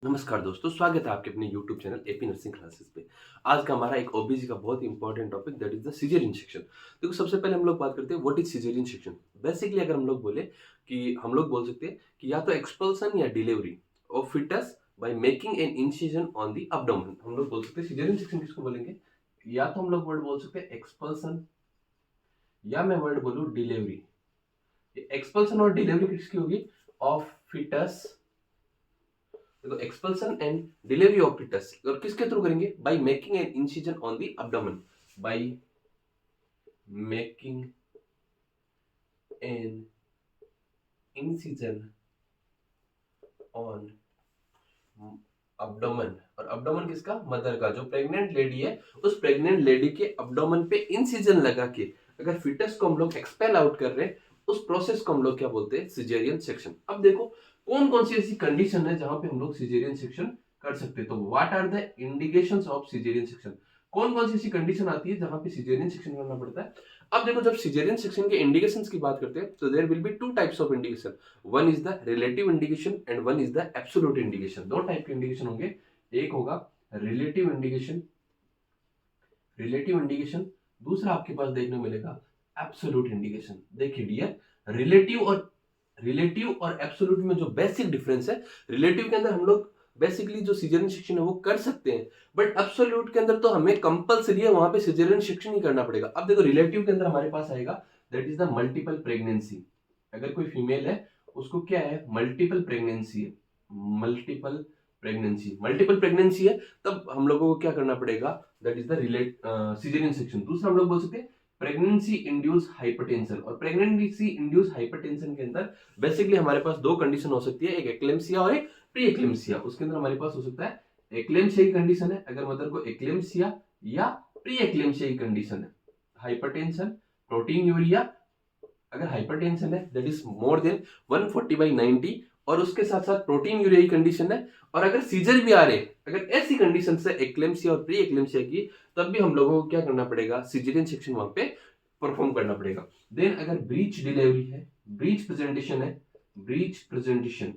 नमस्कार दोस्तों, स्वागत है आपके अपने YouTube channel AP nursing classes पे। आज का हमारा एक ओबीजी का बहुत ही important topic that is the caesarean section. देखो सबसे पहले हम लोग बात करते हैं what is caesarean section. Basically अगर हम लोग बोले कि हम लोग बोल सकते हैं कि या तो एक्सपल्सन या delivery of foetus by making an incision on the abdomen. हम लोग बोल सकते हैं सिज़ेरियन सेक्शन किसको बोलेंगे? या तो हम लोग वर्ड बोल सकते हैं एक्सपल्सन या मैं वर्ड बोलूँ डिलीवरी। एक्सपल्सन और डिलीवरी किसकी होगी? Of foetus. देखो expulsion and delivery of foetus और किसके थ्रू करेंगे? By making an incision on the abdomen. By making an incision on abdomen. और एब्डोमेन किसका? मदर का। जो प्रेग्नेंट लेडी है उस प्रेग्नेंट लेडी के एब्डोमेन पे इंसिजन लगा के अगर फीटस को हम लोग एक्सपेल आउट कर रहे हैं उस प्रोसेस को हम लोग क्या बोलते हैं? Caesarean section. अब देखो कौन कौन सी ऐसी कंडीशन है जहां पे हम लोग सिजेरियन सेक्शन कर सकते हैं। तो what are the indications of caesarean section? कौन कौन सी ऐसी कंडीशन आती है जहां पे सिजेरियन सेक्शन करना पड़ता है? अब देखो जब सिजेरियन सेक्शन के इंडिकेशंस की बात करते हैं तो there will be two types of indication. One is the relative indication and one is the absolute indication. दो टाइप के इंडिकेशन होंगे। एक होगा रिलेटिव इंडिकेशन, दूसरा आपके पास देखने को मिलेगा एब्सोल्यूट इंडिकेशन। देखिए डियर, रिलेटिव और एब्सोल्यूट में जो बेसिक डिफरेंस है, रिलेटिव के अंदर हम लोग बेसिकली जो सिजेरियन सेक्शन है वो कर सकते हैं, बट एब्सोल्यूट के अंदर तो हमें कंपलसरी है वहां पे सिजेरियन सेक्शन ही करना पड़ेगा। अब देखो रिलेटिव के अंदर हमारे पास आएगा that is the multiple pregnancy. अगर कोई फीमेल है उसको क्या है? मल्टीपल प्रेगनेंसी है। मल्टीपल प्रेगनेंसी है तब हम लोगों को क्या करना पड़ेगा? That is the caesarean section. दूसरा हम लोग बोल सकते हैं प्रेगनेंसी इंड्यूस हाइपरटेंशन। और प्रेगनेंसी इंड्यूस हाइपरटेंशन के अंदर बेसिकली हमारे पास दो कंडीशन हो सकती है, एक एक्लेम्सिया और एक प्री एक्लेम्सिया। उसके अंदर हमारे पास हो सकता है एक्लेम्सिया की कंडीशन है अगर मदर को एक्लेम्सिया, या प्री एक्लेम्सिया की कंडीशन है हाइपरटेंशन, प्रोटीन यूरिया। अगर हाइपरटेंशन है दैट इज मोर देन 140/90 और उसके साथ साथ प्रोटीन यूरिया की कंडीशन है, और अगर सीजर भी आ रहे, अगर ऐसी कंडीशन से एक्लेम्सिया और प्री एक्लेम्सिया की, तब भी हम लोगों को क्या करना पड़ेगा? सिजेरियन सेक्शन वहां पे परफॉर्म करना पड़ेगा। देन अगर ब्रीच डिलीवरी है, ब्रीच प्रेजेंटेशन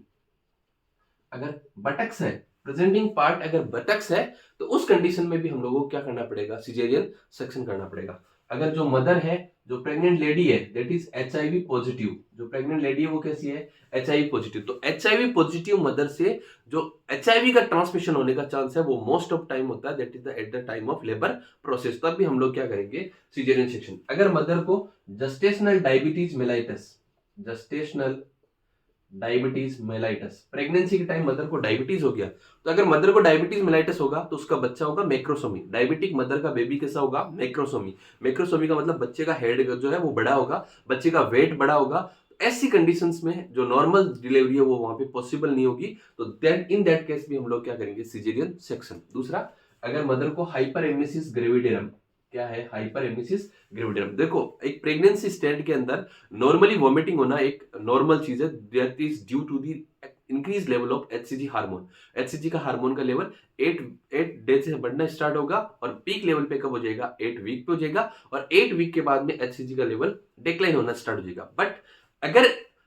अगर बटक्स है, प्रेजेंटिंग पार्ट अगर बटक्स है, तो उस कंडीशन में भी हम लोगों को क्या करना पड़ेगा? सिजेरियन सेक्शन करना पड़ेगा। अगर जो मदर है, जो प्रेग्नेंट लेडी है दैट इज एचआईवी पॉजिटिव, जो प्रेग्नेंट लेडी है वो कैसी है? HIV positive. तो एचआईवी पॉजिटिव मदर से जो एचआईवी का ट्रांसमिशन होने का चांस है वो मोस्ट ऑफ टाइम होता है that is the at the time of labour process. तब भी हम लोग क्या करेंगे? Caesarean section. अगर मदर को gestational diabetes mellitus, gestational diabetes mellitus, pregnancy के टाइम मदर को डायबिटीज हो गया, तो अगर मदर को डायबिटीज मेलाइटस होगा तो उसका बच्चा होगा मैक्रोसोमी। डायबिटिक मदर का बेबी कैसा होगा? मैक्रोसोमी। मैक्रोसोमी का मतलब बच्चे का हेड जो है वो बड़ा होगा, बच्चे का वेट बड़ा होगा। ऐसी कंडीशंस में जो नॉर्मल डिलीवरी है वो वहां पे पॉसिबल नहीं होगी, तो देन इन दैट केस भी हम लोग क्या करेंगे? Caesarean section. दूसरा, अगर मदर को हाइपर एमिसिस ग्रेविडेरम, क्या है हाइपर एमिसिस ग्रेविडेरम? देखो एक प्रेगनेंसी स्टेट के अंदर नॉर्मली वॉमिटिंग होना एक नॉर्मल चीज है, that is due to the increase level of HCG hormone. HCG का हार्मोन का लेवल 8 डे से बढ़ना स्टार्ट होगा और पीक लेवल पे कब हो जाएगा? 8 वीक पे हो जाएगा, और 8 वीक के बाद में एचसीजी का लेवल डिक्लाइन होना स्टार्ट हो जाएगा। बट अगर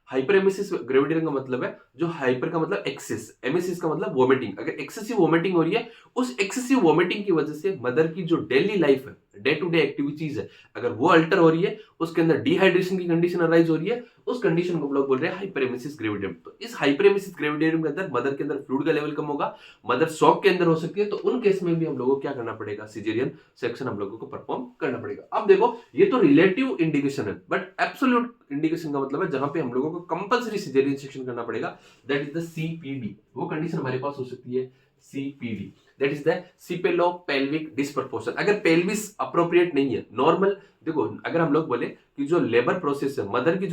हाइपरेमेसिस ग्रेविडेरियम का मतलब है, जो हाइपर का मतलब एक्सेस, एमेसिस का मतलब वोमिटिंग, अगर एक्सेसिव वोमिटिंग हो रही है, उस एक्सेसिव वोमिटिंग की वजह से मदर की जो डेली लाइफ है, डे टू डे एक्टिविटीज है, अगर वो अल्टर हो रही है, उसके अंदर डिहाइड्रेशन की कंडीशन अराइज हो रही है, उस कंडीशन को हम लोग बोल रहे हैं हाइपरेमेसिस ग्रेविडियम। तो इस हाइपरेमेसिस ग्रेविडियम के अंदर मदर के अंदर फ्लूइड का लेवल कम होगा, मदर शॉक के अंदर हो सकती है, तो उन केस में भी हम लोगों को क्या करना पड़ेगा? सिजेरियन सेक्शन हम लोगों को परफॉर्म करना पड़ेगा। अब देखो ये तो रिलेटिव इंडिकेशन है, बट एब्सोल्यूट इंडिकेशन का मतलब है जहां पे हम लोगों को कंपलसरी सिजेरियन सेक्शन करना पड़ेगा, दैट इज द सीपीडी। वो कंडीशन हमारे पास हो सकती है CPD, that is the cephalo pelvic disproportion. अगर पेल्विस अप्रोप्रिएट नहीं है, नॉर्मल, देखो अगर हम लोग बोले कि जो लेबर प्रोसेस है, मदर की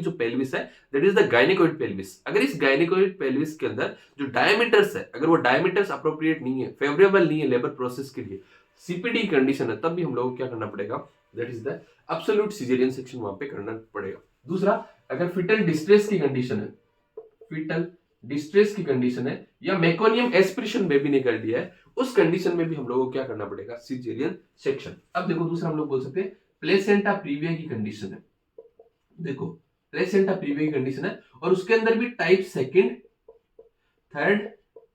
जो पेल्विस है दैट इज द गायनेकोइड पेल्विस। अगर इस गायनेकोइड पेल्विस के अंदर जो डायमीटर्स है, अगर वो डायमीटर्स अप्रोप्रिएट नहीं है, फेवरेबल नहीं है लेबर प्रोसेस के लिए, सीपीडी कंडीशन है, तब भी हम लोगों को क्या करना पड़ेगा? That is the absolute caesarean section वहां पे करना पड़ेगा। दूसरा, अगर फिटल डिस्ट्रेस की कंडीशन है, फिटल डिस्ट्रेस की कंडीशन है, या मेकोनियम एस्पिरेशन बेबी ने कर दिया है, उस कंडीशन में भी हम लोगों को क्या करना पड़ेगा? Caesarean section. अब देखो दूसरा हम लोग बोल सकते हैं प्लेसेंटा प्रीविया की कंडीशन है। देखो प्लेसेंटा प्रीविया की कंडीशन है और उसके अंदर भी टाइप सेकंड, थर्ड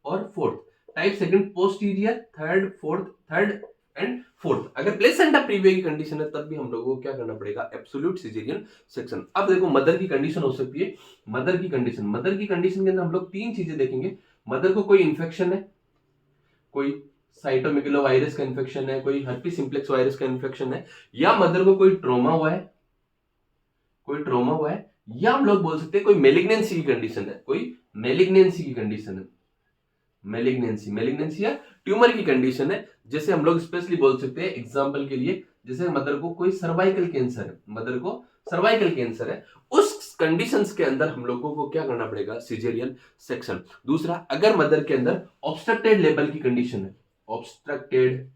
और fourth. Type second posterior, third, fourth, third and fourth. अगर प्लेसेंटा प्रीविया की कंडीशन है तब भी हम लोगों को क्या करना पड़ेगा, एब्सोल्यूट सिजेरियन सेक्शन। अब देखो मदर की कंडीशन हो सकती है, मदर की कंडीशन के अंदर हम लोग तीन चीजें देखेंगे। मदर को कोई इंफेक्शन है, कोई साइटोमेगालोवायरस का इन्फेक्शन है, कोई हर्पीस सिम्प्लेक्स वायरस का इन्फेक्शन है, या मदर को कोई ट्रॉमा हुआ है, या हम लोग बोल सकते हैं कोई मेलिग्नेंसी की कंडीशन है, कोई मेलिग्नेंसी की कंडीशन है, मेलिग्नेंसी या ट्यूमर की कंडीशन है। जैसे हम लोग स्पेशली बोल सकते हैं एग्जांपल के लिए, जैसे मदर को कोई सर्वाइकल कैंसर है, मदर को सर्वाइकल कैंसर है, उस कंडीशंस के अंदर हम लोगों को क्या करना पड़ेगा, सिजेरियन सेक्शन। दूसरा, अगर मदर के अंदर ऑब्स्ट्रक्टेड लेबर की कंडीशन है, ऑब्स्ट्रक्टेड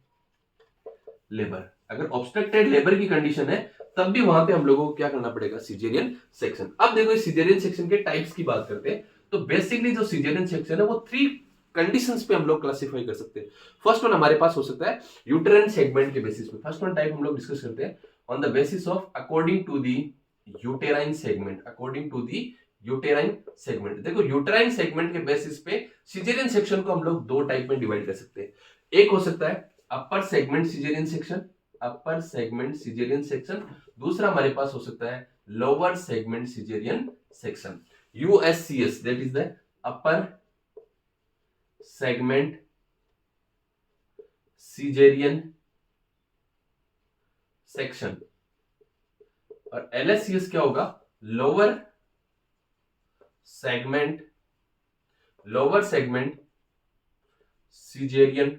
लेबर, अगर ऑब्स्ट्रक्टेड लेबर की कंडीशन है तब भी वहां पे हम लोगों को क्या करना पड़ेगा, सिजेरियन सेक्शन। अब देखो इस सिजेरियन सेक्शन के टाइप्स की बात करते हैं। तो बेसिकली जो सिजेरियन सेक्शन है वो 3 कंडीशंस पे हम लोग क्लासिफाई कर सकते हैं। फर्स्ट वन हमारे पास हो सकता है यूटेराइन सेगमेंट के बेसिस पे। फर्स्ट वन टाइप हम लोग डिस्कस करते हैं on the basis of according to the uterine segment, according to the uterine segment. देखो यूटेराइन सेगमेंट के बेसिस पे सिजेरियन सेक्शन को हम लोग 2 टाइप में डिवाइड कर सकते हैं। एक हो सकता है upper segment caesarean section, upper segment caesarean section. दूसरा हमारे पास हो सकता है lower segment caesarean section, USCS, that is the upper segment caesarean section. और एलएससीएस क्या होगा, lower segment caesarean,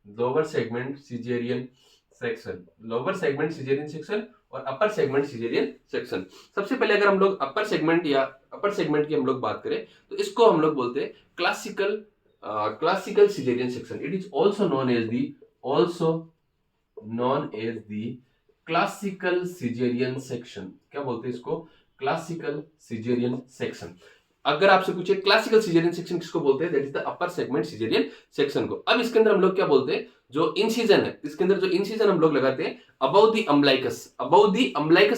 lower segment caesarean section, lower segment caesarean section और अपर सेगमेंट सिजेरियन सेक्शन। सबसे पहले अगर हम लोग अपर सेगमेंट की हम लोग बात करें तो इसको हम लोग बोलते हैं classical caesarean section. It is also known as the classical caesarean section. क्या बोलते हैं इसको, क्लासिकल सिजेरियन सेक्शन। अगर आपसे पूछे क्लासिकल सिजेरियन सेक्शन किसको बोलते हैं, that is the upper segment caesarean section को। अब इसके अंदर हम लोग क्या बोलते हैं, जो इंसिजन है, इसके अंदर जो इंसिजन हम लोग लगाते हैं अबव द अम्बलाइकस,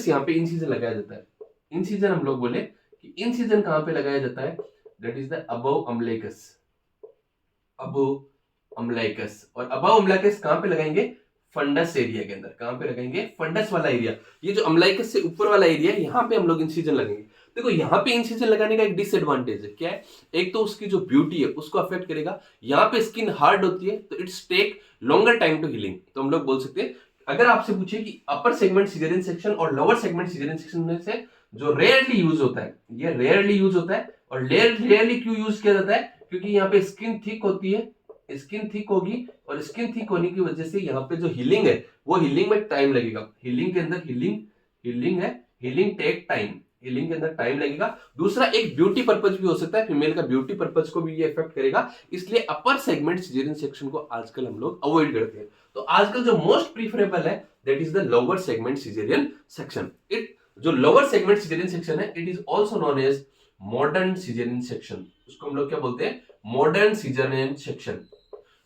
यहाँ पे इंसिजन लगाया जाता है। इंसिजन हम लोग बोले कि इंसिजन कहां पे लगाया जाता है, that is the above umbilicus, और अबव अम्बलाइकस कहां पे लगाएंगे, फंडस एरिया के अंदर। कहां पे लगाएंगे, फंडस वाला एरिया। ये जो अम्बलाइकस से ऊपर वाला एरिया है, यहाँ पे हम लोग इंसिजन लगेंगे। देखो यहाँ पे इंसिजन लगाने का एक डिसएडवांटेज है, क्या है, एक तो उसकी जो ब्यूटी है उसको अफेक्ट करेगा। यहाँ पे स्किन हार्ड होती है तो it's take longer time to healing. तो हम लोग बोल सकते हैं, अगर आपसे पूछे कि अपर सेगमेंट सिजेरियन सेक्शन और लोअर सेगमेंट सिजेरियन सेक्शन में से जो रेयरली यूज होता है, ये रेयरली यूज होता है। और रेयरली क्यों यूज किया जाता है, क्योंकि यहाँ पे स्किन थिक होती है, स्किन थिक होगी, और स्किन थिक होने की वजह से यहाँ पे जो हीलिंग है वो हीलिंग में टाइम लगेगा। हीलिंग के अंदर हीलिंग टेक टाइम, हीलिंग के अंदर टाइम लगेगा। दूसरा, एक ब्यूटी पर्पज भी हो सकता है, फीमेल का ब्यूटी पर्पज को भी ये इफेक्ट करेगा। इसलिए अपर सेगमेंट सिजेरियन सेक्शन को आजकल हम लोग अवॉइड करते हैं। तो आजकल जो मोस्ट प्रीफरेबल है that is the lower segment caesarean section. जो लोअर सेगमेंट सिजेरियन सेक्शन है, it is also known as modern caesarean section. उसको हम लोग क्या बोलते हैं, मॉडर्न सिजेरियन सेक्शन।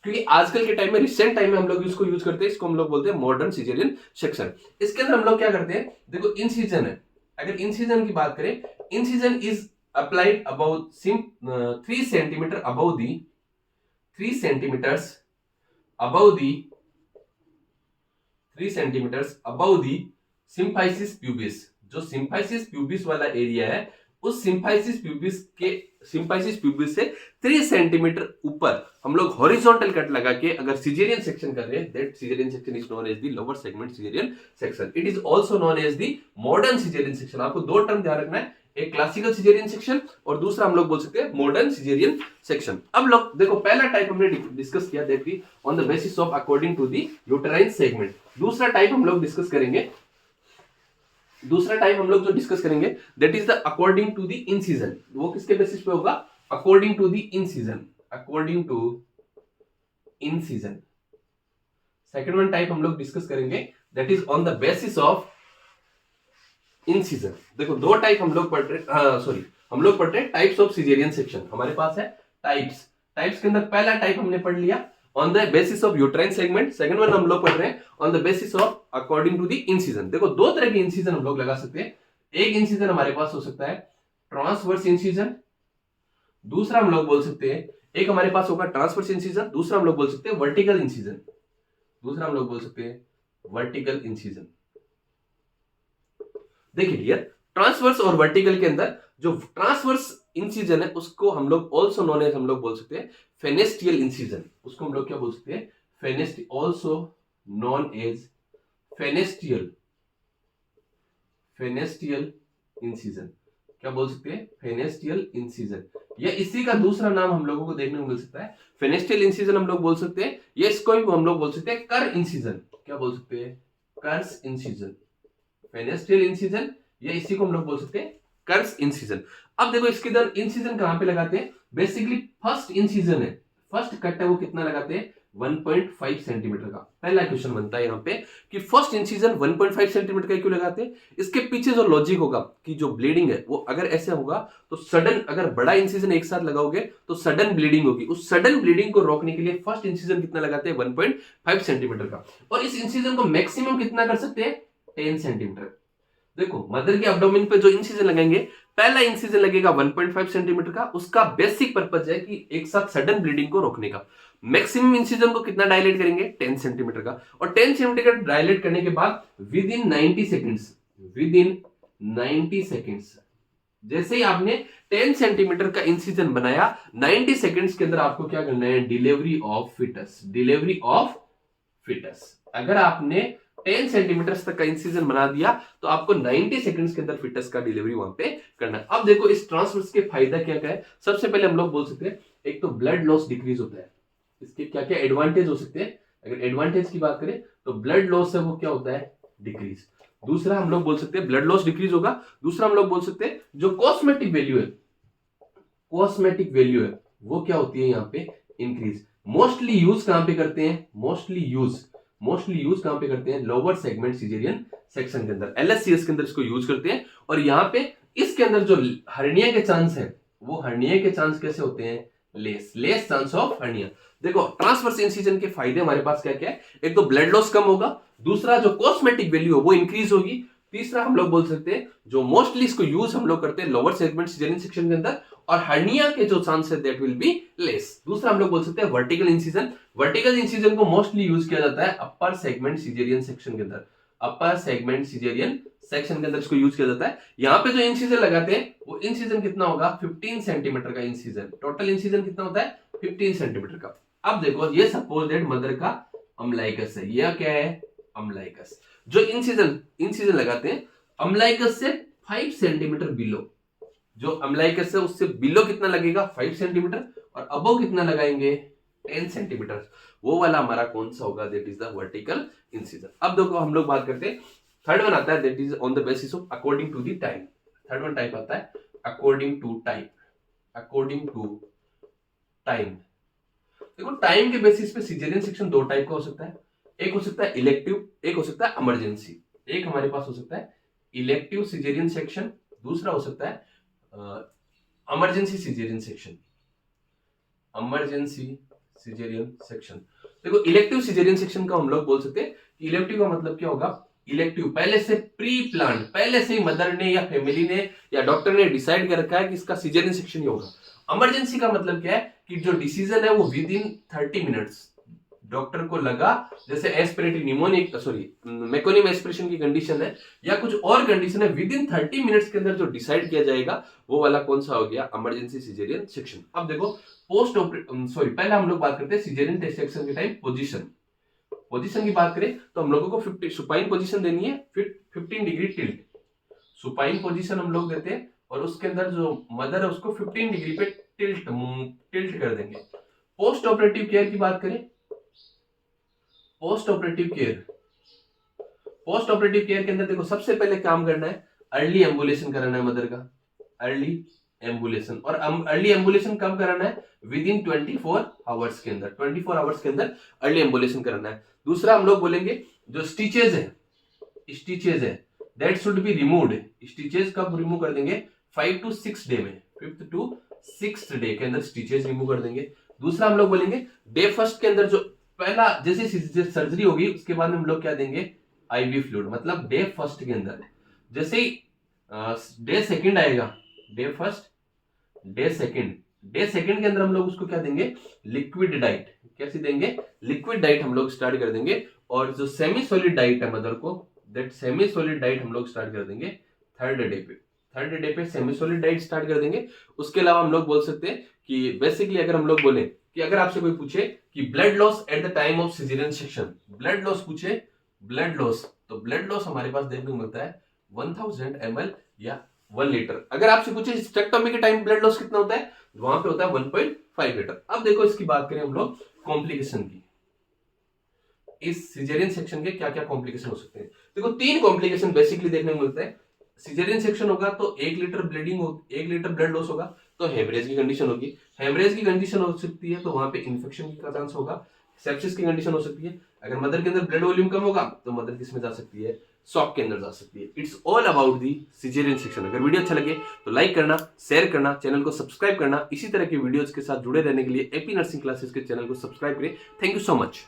क्योंकि आजकल के टाइम में, रिसेंट टाइम में हम लोग इसको यूज करते हैं, इसको हम लोग बोलते हैं मॉडर्न सिजेरियन सेक्शन। इसके अंदर हम लोग क्या करते हैं, देखो इंसिजन है, अगर इंसिजन की बात करें, incision is applied about 3 centimetre above the 3 centimetres above the symphysis pubis. जो सिम्फाइसिस प्यूबिस वाला एरिया है, उस सिम्फाइसिस प्यूबिस से 3 सेंटीमीटर ऊपर हम लोग हॉरिजॉन्टल कट लगा के अगर सिजेरियन सेक्शन कर रहे हैं, that caesarean section is known as the lower segment caesarean section. It is also known as the modern caesarean section. आपको 2 टर्म ध्यान रखना है, एक क्लासिकल सिजेरियन सेक्शन और दूसरा हम लोग बोल सकते हैं मॉडर्न सिजेरियन सेक्शन। अब लोग देखो, पहला टाइप हमने डिस्कस किया, that is on the basis of according to the uterine segment. दूसरा टाइप हम लोग डिस्कस करेंगे that is the according to the incision. वो किसके बेसिस पे होगा, according to the incision. Second one type हम लोग डिस्कस करेंगे that is on the basis of incision. देखो 2 टाइप हम लोग पढ़ रहे टाइप्स ऑफ सिजेरियन सेक्शन। हमारे पास है टाइप्स के अंदर पहला टाइप हमने पढ़ लिया on the basis of uterine segment. Second one हम लोग पढ़ रहे हैं on the basis of according to the incision. देखो 2 तरह के इंसिजन हम लोग लगा सकते हैं। एक इंसिजन हमारे पास हो सकता है ट्रांसवर्स इंसिजन, दूसरा हम लोग बोल सकते हैं एक हमारे पास होगा ट्रांसवर्स इंसिजन, दूसरा हम लोग बोल सकते हैं वर्टिकल इंसिजन, दूसरा हम लोग बोल सकते हैं वर्टिकल इंसिजन। देखिए डियर, ट्रांसवर्स और वर्टिकल के अंदर जो ट्रांसवर्स इंसिजन है उसको हम लोग ऑल्सो नोन एज हम लोग बोल सकते हैं फेनेस्टियल इंसिजन, उसको हम लोग क्या बोल सकते हैं ऑल्सो नोन एज फेनेस्टियल, फेनेस्टियल इंसिजन, क्या बोल सकते हैं फेनेस्टियल इंसिजन, या इसी का दूसरा नाम हम लोगों को देखने को मिल सकता है फेनेस्टियल इंसिजन हम लोग बोल सकते हैं, या इसको भी हम लोग बोल सकते हैं कर इंसिजन, क्या बोल सकते हैं कर्स इंसिजन, फेनेस्टियल इंसिजन, या इसी को हम लोग बोल सकते हैं कर्स इंसिजन। अब देखो इसके अंदर इंसिजन कहां पे लगाते हैं, बेसिकली फर्स्ट इंसिजन है, फर्स्ट कट है वो कितना लगाते हैं 1.5 सेंटीमीटर का। पहला क्वेश्चन बनता है यहाँ पे कि फर्स्ट इंसिजन 1.5 सेंटीमीटर का क्यों लगाते हैं, इसके पीछे जो लॉजिक होगा कि जो ब्लीडिंग है वो अगर ऐसे होगा तो सडन, अगर बड़ा इंसिजन एक साथ लगाओगे तो सडन ब्लीडिंग होगी, उस सडन ब्लीडिंग को रोकने के लिए फर्स्ट इंसिजन कितना लगाते हैं 1.5 सेंटीमीटर का, और इस इंसिजन को मैक्सिमम कितना कर सकते हैं 10 सेंटीमीटर। देखो मदर के एब्डोमेन पे जो इंसिजन लगाएंगे, पहला इंसिजन लगेगा 1.5 सेंटीमीटर का, उसका बेसिक पर्पस है कि एक साथ सडन ब्लीडिंग को रोकने का। मैक्सिमम इंसिजन को कितना डायलेट करेंगे 10 सेंटीमीटर का, और 10 सेंटीमीटर डायलेट करने के बाद with in 90 seconds, with in 90 seconds, जैसे ही आपने 10 सेंटीमीटर का इंसिजन बनाया 90 सेकेंड्स के अंदर आपको क्या करना है delivery of foetus, delivery of foetus. अगर आपने 10 सेंटीमीटर तक का इंसिजन बना दिया तो आपको 90 सेकंड्स के अंदर फिटस का डिलीवरी वहां पे करना है। अब देखो इस ट्रांसवर्स के फायदा क्या क्या है, सबसे पहले हम लोग बोल सकते हैं एक तो ब्लड लॉस डिक्रीज होता है, इसके क्या क्या एडवांटेज हो सकते हैं, अगर एडवांटेज की बात करें तो ब्लड लॉस है वो क्या होता है डिक्रीज, दूसरा हम लोग बोल सकते हैं ब्लड लॉस डिक्रीज होगा, दूसरा हम लोग बोल सकते हैं जो कॉस्मेटिक वैल्यू है, कॉस्मेटिक वैल्यू है वो क्या होती है यहाँ पे इंक्रीज। मोस्टली यूज कहां पे करते हैं, मोस्टली यूज कहां पे करते हैं लोअर सेगमेंट सिजेरियन सेक्शन के अंदर, एलएससीएस के अंदर इसको यूज करते हैं, और यहाँ पे इसके अंदर जो हर्निया के चांस है वो हर्निया के चांस कैसे होते हैं लेस चांस ऑफ हर्निया। देखो ट्रांसवर्स इंसिजन के फायदे हमारे पास क्या क्या है, एक तो ब्लड लॉस कम होगा, दूसरा जो कॉस्मेटिक वैल्यू है वो इंक्रीज होगी, तीसरा हम लोग बोल सकते हैं जो मोस्टली इसको यूज हम लोग करते हैं लोअर सेगमेंट सिजेरियन सेक्शन के अंदर, और हर्निया के जो चांस है दैट विल बी लेस। दूसरा हम लोग बोल सकते हैं वर्टिकल इंसिजन, वर्टिकल इंसिजन को मोस्टली यूज किया जाता है अपर सेगमेंट सिजेरियन सेक्शन के अंदर, अपर सेगमेंट सिजेरियन सेक्शन के अंदर इसको यूज किया जाता है। यहाँ पे जो इंसिजन लगाते हैं वो इंसिजन कितना होगा 15 सेंटीमीटर का इंसिजन, टोटल इंसिजन कितना होता है 15 सेंटीमीटर का। अब देखो ये सपोज दैट मदर का अम्लाइकस है, यह क्या है अम्लाइकस, जो इंसिजन लगाते हैं अम्लाइकस से 5 सेंटीमीटर बिलो, जो अम्लाइकस है उससे बिलो कितना लगेगा 5 सेंटीमीटर, और अबव कितना लगाएंगे 10 सेंटीमीटर, वो वाला हमारा कौन सा होगा that is the vertical incision. अब देखो हम लोग बात करते हैं थर्ड वन आता है that is on the basis of according to the time, third one type आता है according to time, according to time. देखो टाइम के बेसिस पे सिजेरियन सेक्शन दो टाइप का हो सकता है, एक हो सकता है इलेक्टिव, एक हो सकता है इमरजेंसी। एक हमारे पास हो सकता है इलेक्टिव सिजेरियन सेक्शन, दूसरा हो सकता है emergency caesarean section, emergency caesarean section. देखो इलेक्टिव सिजेरियन सेक्शन का हम लोग बोल सकते हैं कि इलेक्टिव का मतलब क्या होगा, इलेक्टिव पहले से प्री प्लान, पहले से मदर ने या फैमिली ने या डॉक्टर ने डिसाइड कर रखा है कि इसका सिजेरियन सेक्शन ही होगा। इमरजेंसी का मतलब क्या है कि जो डिसीजन है वो विद इन 30 मिनट्स डॉक्टर को लगा, जैसे एस्पिरेटरी निमोनिक सॉरी मेकोनिम एस्पिरेशन की कंडीशन है या कुछ और कंडीशन है, विद इन 30 मिनट्स के अंदर जो डिसाइड किया जाएगा वो वाला कौन सा हो गया इमरजेंसी सिजेरियन सेक्शन। अब देखो पोस्ट ऑपरेटिव सॉरी पहले हम लोग बात करते हैं सिजेरियन सेक्शन के टाइम पोजीशन की बात करें तो हम लोगों को 50 सुपाइन पोजीशन देनी है, फिर 15 डिग्री टिल्ट सुपाइन पोजीशन हम लोग देते हैं, और उसके अंदर जो मदर है उसको 15 डिग्री पे टिल्ट कर देंगे। पोस्ट ऑपरेटिव केयर की बात करें, पोस्ट ऑपरेटिव केयर के अंदर देखो सबसे पहले काम करना है अर्ली एम्बुलेशन कराना है मदर का, अर्ली एम्बुलेशन, और अर्ली एम्बुलेशन कब कराना है विद इन 24 आवर्स के अंदर, 24 आवर्स के अंदर अर्ली एम्बुलेशन कराना है। दूसरा हम लोग बोलेंगे जो स्टिचेज है that should be removed, stitches कब रिमूव कर देंगे 5 to 6 डे में, 5th to 6th डे के अंदर स्टिचेज रिमूव कर देंगे। दूसरा हम लोग बोलेंगे डे फर्स्ट के अंदर जो पहला जैसे सर्जरी होगी उसके बाद हम लोग क्या देंगे आईवी फ्लूइड, मतलब डे फर्स्ट के अंदर, जैसे ही डे सेकंड आएगा, day first day second day second के अंदर हम लोग उसको क्या देंगे, लिक्विड डाइट। कैसी देंगे, लिक्विड डाइट हम लोग स्टार्ट कर देंगे। और जो सेमी सॉलिड डाइट है मदर को, दैट सेमी सॉलिड डाइट हम लोग स्टार्ट कर देंगे थर्ड डे पे। थर्ड डे पे सेमी सॉलिड डाइट स्टार्ट कर देंगे। उसके अलावा हम लोग बोल सकते हैं कि बेसिकली अगर हम लोग बोले कि अगर आपसे कोई पूछे कि blood loss at the time of caesarean section, blood loss पूछे, ब्लड लॉस, तो ब्लड लॉस हमारे पास देखने को मिलता है 1000 ml या 1 लीटर। अगर आपसे पूछे हिस्टेक्टोमी के टाइम ब्लड लॉस कितना होता है, वहां पे होता है 1.5 लीटर। अब देखो इसकी बात करें हम लोग कॉम्प्लिकेशन की, इस सिजेरियन सेक्शन के क्या क्या कॉम्प्लिकेशन हो सकते हैं। देखो 3 कॉम्प्लिकेशन बेसिकली देखने को मिलता है। सिजेरियन सेक्शन होगा तो 1 लीटर ब्लीडिंग हो, 1 लीटर ब्लड लॉस होगा तो हेमरेज की कंडीशन होगी। हेमरेज की कंडीशन हो सकती है तो वहां पे इन्फेक्शन का चांस होगा। सेप्सिस की कंडीशन हो सकती है। अगर मदर के अंदर ब्लड वॉल्यूम कम होगा तो मदर किस में जा सकती है, शॉक के अंदर जा सकती है। It's all about the caesarean section. अगर वीडियो अच्छा लगे तो लाइक करना, शेयर करना, चैनल को सब्सक्राइब करना। इसी तरह के वीडियोज के साथ जुड़े रहने के लिए एपी नर्सिंग क्लासेस के चैनल को सब्सक्राइब करें। Thank you so much.